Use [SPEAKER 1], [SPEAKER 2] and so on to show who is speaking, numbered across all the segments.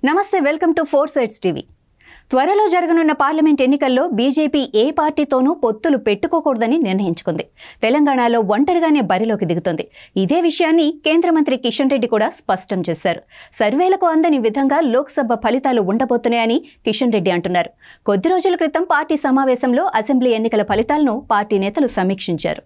[SPEAKER 1] నమస్తే, welcome to 4 Sides TV. త్వరలో జరగనున్న పార్లమెంట్ ఎన్నికల్లో బీజేపీ ఏ పార్టీతోనూ పొత్తులు పెట్టుకోకూడదని నిర్ణయించుకుంది. తెలంగాణలో ఒంటరిగానే బరిలోకి దిగుతుంది. ఇదే విషయాన్ని కేంద్ర మంత్రి కిషన్ రెడ్డి కూడా స్పష్టం చేశారు. సర్వేలకు అందని విధంగా లోక్సభ ఫలితాలు ఉండబోతున్నాయని కిషన్ రెడ్డి అంటున్నారు. కొద్ది రోజుల క్రితం పార్టీ సమావేశంలో అసెంబ్లీ ఎన్నికల ఫలితాలను పార్టీ నేతలు సమీక్షించారు.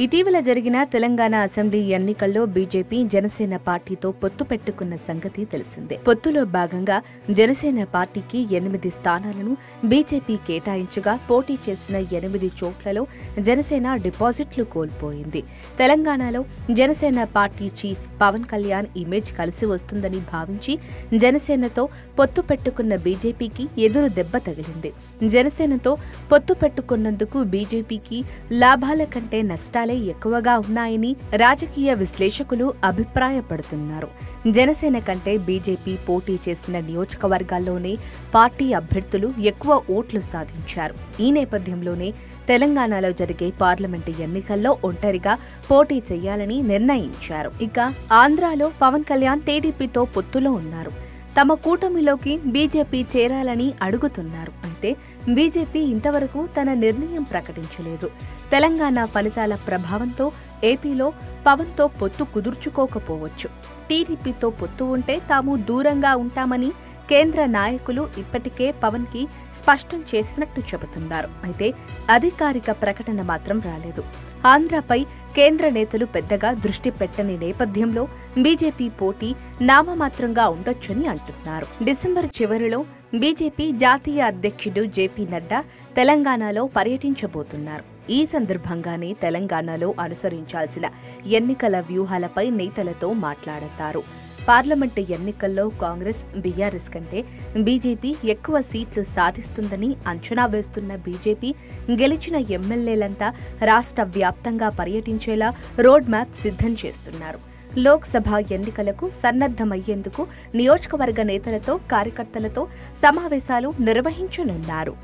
[SPEAKER 2] ఇటీవల జరిగిన తెలంగాణ అసెంబ్లీ ఎన్నికల్లో బీజేపీ జనసేన పార్టీతో పొత్తు పెట్టుకున్న సంగతి తెలిసిందే. పొత్తులో భాగంగా జనసేన పార్టీకి 8 స్థానాలను బీజేపీ కేటాయించగా పోటీ చేసిన 8 చోట్లలో జనసేన డిపాజిట్లు కోల్పోయింది. తెలంగాణలో Janasena party chief Pawan Kalyan image కలిసి వస్తుందని భావించి జనసేనతో పొత్తు పెట్టుకున్న బీజేపీకి ఎదురు దెబ్బ తగిలింది. జనసేనతో పొత్తు పెట్టుకున్నందుకు బీజేపీకి లాభాల కంటే నష్టాలే ఎక్కువగా ఉన్నాయని రాజకీయ విశ్లేషకులు అభిప్రాయపడుతున్నారు. జనసేన కంటే బీజేపీ పోటీ చేసిన నియోజకవర్గాల్లోనే పార్టీ అభ్యర్థులు ఎక్కువ ఓట్లు సాధించారు. ఈ నేపథ్యంలోనే తెలంగాణలో జరిగే పార్లమెంటు ఎన్నికల్లో ఒంటరిగా పోటీ చేయాలని నిర్ణయించారు. ఇక ఆంధ్రాలో పవన్ కళ్యాణ్ టీడీపీతో పొత్తులో ఉన్నారు. తమ కూటమిలోకి బీజేపీ చేరాలని అడుగుతున్నారు. అయితే బీజేపీ ఇంతవరకు తన నిర్ణయం ప్రకటించలేదు. తెలంగాణ ఫలితాల ప్రభావంతో ఏపీలో పవన్తో పొత్తు కుదుర్చుకోకపోవచ్చు. టీడీపీతో పొత్తు ఉంటే తాము దూరంగా ఉంటామని కేంద్ర నాయకులు ఇప్పటికే పవన్కి స్పష్టం చేసినట్టు చెబుతున్నారు. అయితే అధికారిక ప్రకటన మాత్రం రాలేదు. ఆంధ్రపై కేంద్ర నేతలు పెద్దగా దృష్టి పెట్టని నేపథ్యంలో బీజేపీ పోటీ నామమాత్రంగా ఉండొచ్చని అంటున్నారు. డిసెంబర్ చివరిలో బీజేపీ జాతీయ అధ్యక్షుడు జేపీ నడ్డా తెలంగాణలో పర్యటించబోతున్నారు. ఈ సందర్భంగానే తెలంగాణలో అనుసరించాల్సిన ఎన్నికల వ్యూహాలపై నేతలతో మాట్లాడతారు. పార్లమెంటు ఎన్నికల్లో కాంగ్రెస్ బీఆర్ఎస్ కంటే బీజేపీ ఎక్కువ సీట్లు సాధిస్తుందని అంచనా వేస్తున్న బీజేపీ గెలిచిన ఎమ్మెల్యేలంతా రాష్ట్ర వ్యాప్తంగా పర్యటించేలా రోడ్ మ్యాప్ సిద్ధం చేస్తున్నారు. లోక్సభ ఎన్నికలకు సన్నద్ధమయ్యేందుకు నియోజకవర్గ నేతలతో కార్యకర్తలతో సమావేశాలు నిర్వహించనున్నారు.